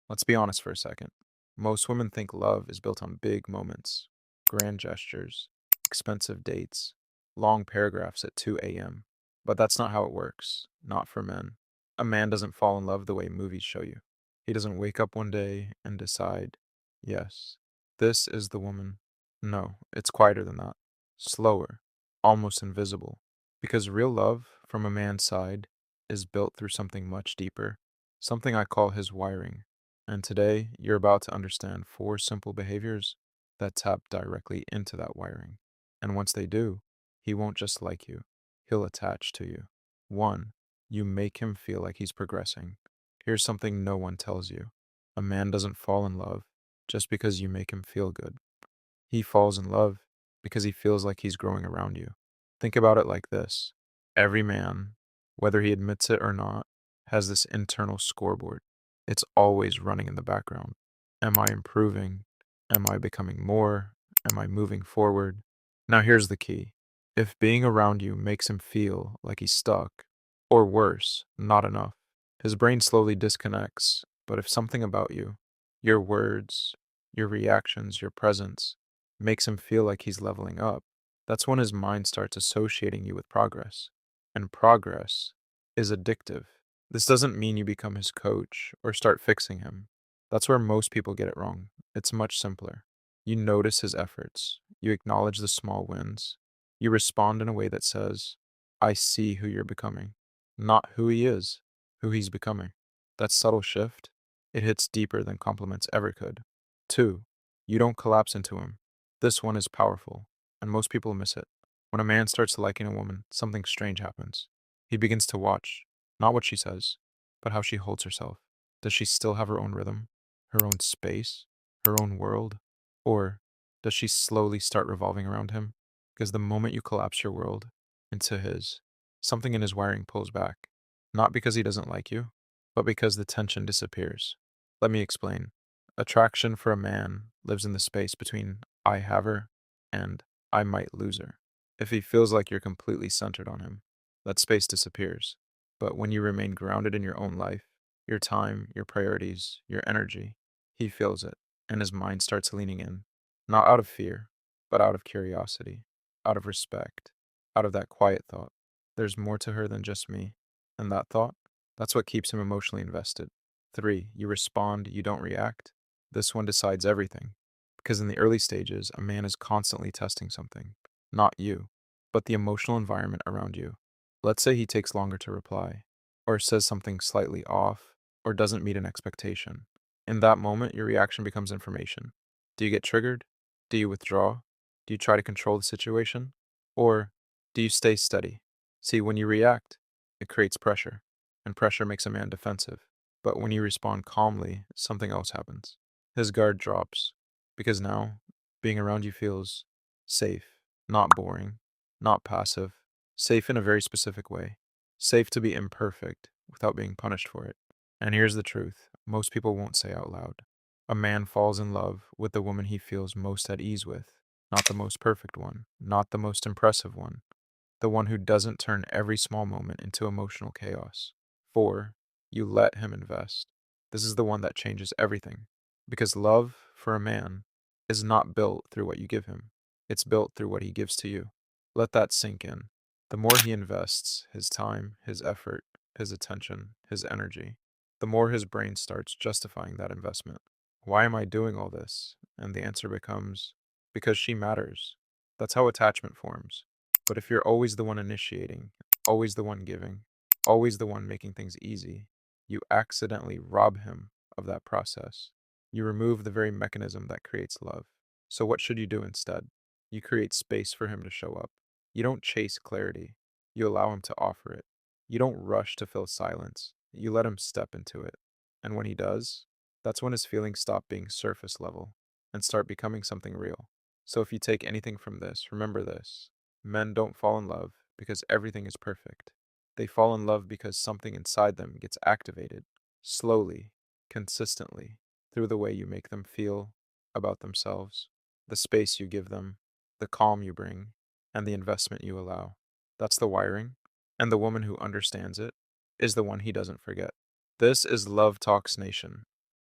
Let's be honest for a second. Most women think love is built on big moments, grand gestures, expensive dates, long paragraphs at 2 a.m. But that's not how it works. Not for men. A man doesn't fall in love the way movies show you. He doesn't wake up one day and decide, yes, this is the woman. No, it's quieter than that. Slower, almost invisible. Because real love from a man's side is built through something much deeper, something I call his wiring. And today, you're about to understand four simple behaviors that tap directly into that wiring. And once they do, he won't just like you, he'll attach to you. One, you make him feel like he's progressing. Here's something no one tells you: a man doesn't fall in love just because you make him feel good. He falls in love because he feels like he's growing around you. Think about it like this: every man, whether he admits it or not, has this internal scoreboard. It's always running in the background. Am I improving? Am I becoming more? Am I moving forward? Now, here's the key: if being around you makes him feel like he's stuck, or worse, not enough, his brain slowly disconnects. But if something about you, your words, your reactions, your presence, makes him feel like he's leveling up, that's when his mind starts associating you with progress. And progress is addictive. This doesn't mean you become his coach or start fixing him. That's where most people get it wrong. It's much simpler. You notice his efforts, you acknowledge the small wins, you respond in a way that says, I see who you're becoming, not who he is, who he's becoming. That subtle shift, it hits deeper than compliments ever could. Two, you don't collapse into him. This one is powerful, and most people miss it. When a man starts liking a woman, something strange happens. He begins to watch, not what she says, but how she holds herself. Does she still have her own rhythm, her own space, her own world? Or does she slowly start revolving around him? Because the moment you collapse your world into his, something in his wiring pulls back. Not because he doesn't like you, but because the tension disappears. Let me explain. Attraction for a man lives in the space between I have her and I might lose her. If he feels like you're completely centered on him, that space disappears. But when you remain grounded in your own life, your time, your priorities, your energy, he feels it, and his mind starts leaning in, not out of fear, but out of curiosity, out of respect, out of that quiet thought: there's more to her than just me. And that thought, that's what keeps him emotionally invested. Three, you respond, you don't react. This one decides everything. Because in the early stages, a man is constantly testing something, not you, but the emotional environment around you. Let's say he takes longer to reply, or says something slightly off, or doesn't meet an expectation. In that moment, your reaction becomes information. Do you get triggered? Do you withdraw? Do you try to control the situation? Or do you stay steady? See, when you react, it creates pressure, and pressure makes a man defensive. But when you respond calmly, something else happens. His guard drops, because now being around you feels safe, not boring, not passive, safe in a very specific way, safe to be imperfect without being punished for it. And here's the truth: most people won't say out loud. A man falls in love with the woman he feels most at ease with, not the most perfect one, not the most impressive one, the one who doesn't turn every small moment into emotional chaos. Four, you let him invest. This is the one that changes everything. Because love, for a man, is not built through what you give him, it's built through what he gives to you. Let that sink in. The more he invests his time, his effort, his attention, his energy, the more his brain starts justifying that investment. Why am I doing all this? And the answer becomes, because she matters. That's how attachment forms. But if you're always the one initiating, always the one giving, always the one making things easy, you accidentally rob him of that process. You remove the very mechanism that creates love. So, what should you do instead? You create space for him to show up. You don't chase clarity, you allow him to offer it. You don't rush to fill silence, you let him step into it. And when he does, that's when his feelings stop being surface level and start becoming something real. So, if you take anything from this, remember this: men don't fall in love because everything is perfect. They fall in love because something inside them gets activated, slowly, consistently, through the way you make them feel about themselves, the space you give them, the calm you bring, and the investment you allow. That's the wiring, and the woman who understands it is the one he doesn't forget. This is Love Talks Nation.